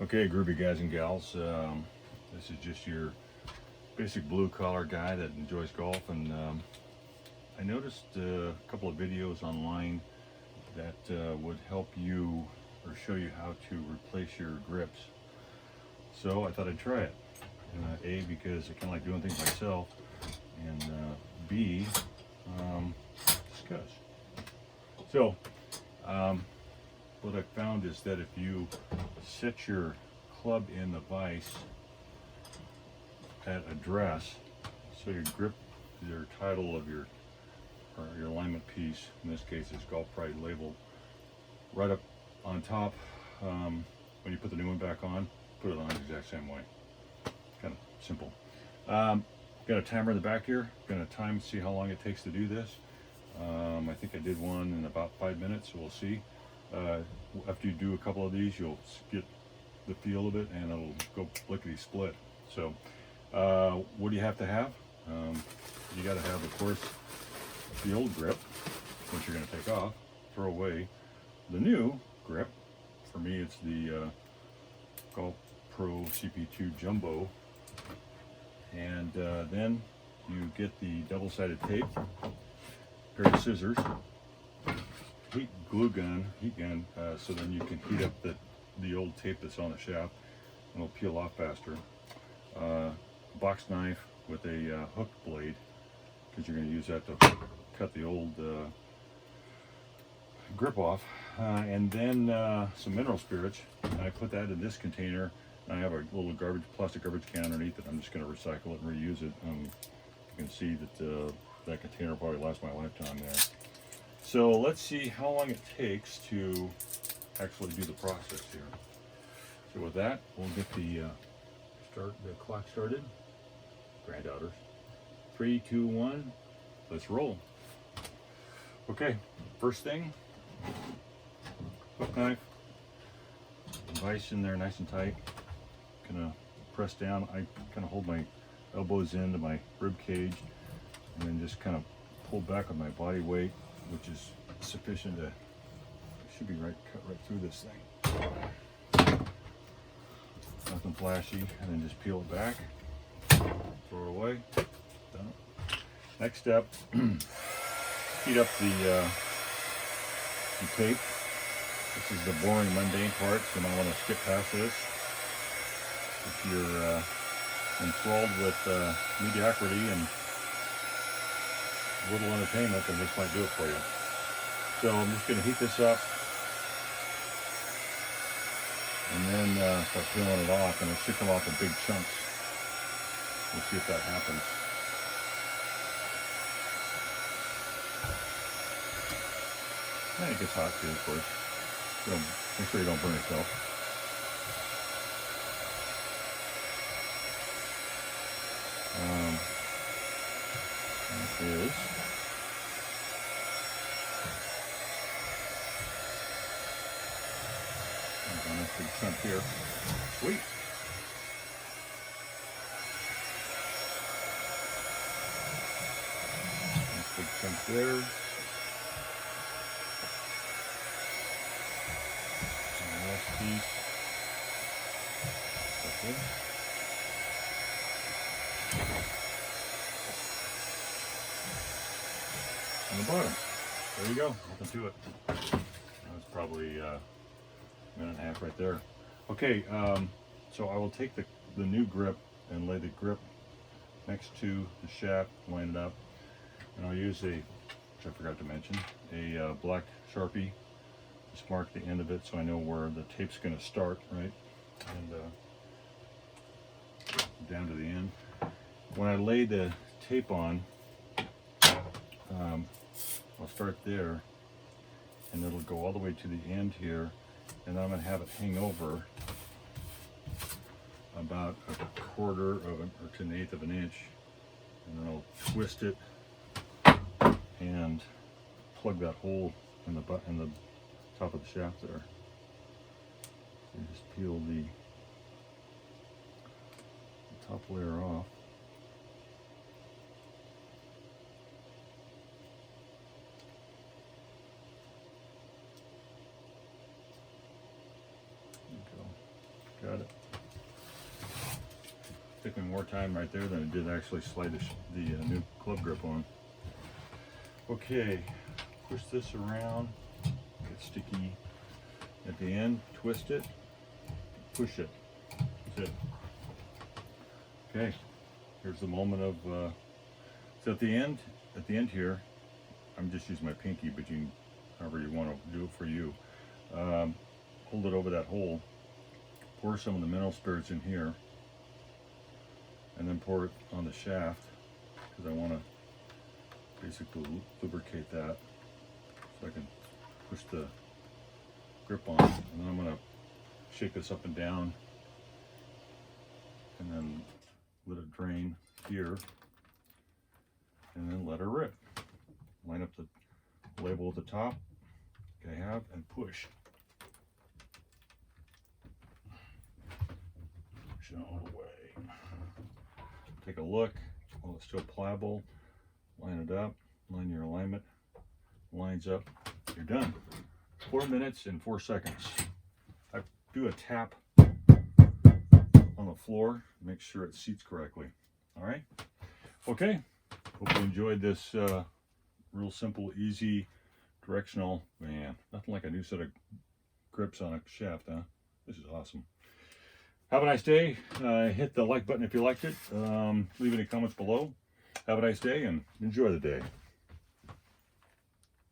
Okay, groovy guys and gals. This is just your basic blue collar guy that enjoys golf, and I noticed a couple of videos online that would help you or show you how to replace your grips. So I thought I'd try it. A, because I kind of like doing things myself, and B, just 'cause. So what I found is that if you set your club in the vise at address, so your grip, your title of your alignment piece, in this case is Golf Pride labeled right up on top. When you put the new one back on, put it on the exact same way. Kind of simple. Got a timer in the back here. Gonna time, see how long it takes to do this. I think I did one in about 5 minutes, so we'll see. After you do a couple of these, you'll get the feel of it, and it'll go lickety split. So what do you have to have? You got to have, of course, the old grip, which you're going to take off, throw away. The new grip, for me it's the Golf Pro CP2 Jumbo, and then you get the double-sided tape, pair of scissors, heat gun, so then you can heat up the old tape that's on the shaft, and it'll peel off faster. Box knife with a hook blade, because you're going to use that to cut the old grip off, and then some mineral spirits. And I put that in this container. I have a little plastic garbage can underneath it. I'm just going to recycle it and reuse it. You can see that that container will probably last my lifetime there. So let's see how long it takes to actually do the process here. So with that, we'll get the clock started. Granddaughters. 3, 2, 1. Let's roll. Okay, first thing, hook knife, vise in there nice and tight. Gonna press down. I kind of hold my elbows into my rib cage, and then just kind of pull back with my body weight, which is sufficient to, should be cut right through this thing. Nothing flashy, and then just peel it back, throw it away. Done. Next step, heat up the tape. This is the boring, mundane part, so you might want to skip past this. If you're enthralled with mediocrity and little entertainment, then this might do it for you. So I'm just going to heat this up, and then start peeling it off, and it should come off in big chunks. We'll see if that happens. And it gets hot too, of course. Make sure you don't burn yourself. That is a nice big chunk here. Sweet. Nice big chunk there. Last piece. Okay. On the bottom. There you go. Nothing to it. That's probably a minute and a half right there. Okay, so I will take the new grip and lay the grip next to the shaft, line it up, and I'll use which I forgot to mention, a black Sharpie. Just mark the end of it so I know where the tape's going to start, right? And down to the end. When I lay the tape on, I'll start there, and it'll go all the way to the end here, and then I'm going to have it hang over about a quarter of or to an eighth of an inch, and then I'll twist it and plug that hole in the top of the shaft there. So you just peel the top layer off. Got took me more time right there than it did actually slide the new club grip on. Okay, push this around, get sticky. At the end, twist it, push it. That's it. Okay, here's the moment of, so at the end here, I'm just using my pinky, but you can, however you want to do it for you. Hold it over that hole, pour some of the mineral spirits in here, and then pour it on the shaft, because I want to basically lubricate that, so I can push the grip on. And then I'm going to shake this up and down, and then let it drain here, and then let her rip. Line up the label at the top, okay, and push. Push it all the way. Take a look while it's still pliable. Line it up, line your alignment, lines up, you're done. 4 minutes and 4 seconds. I do a tap on the floor, make sure it seats correctly. All right, okay, hope you enjoyed this real simple, easy, directional, man, nothing like a new set of grips on a shaft, huh? This is awesome. Have a nice day. Hit the like button if you liked it. Leave any comments below. Have a nice day and enjoy the day.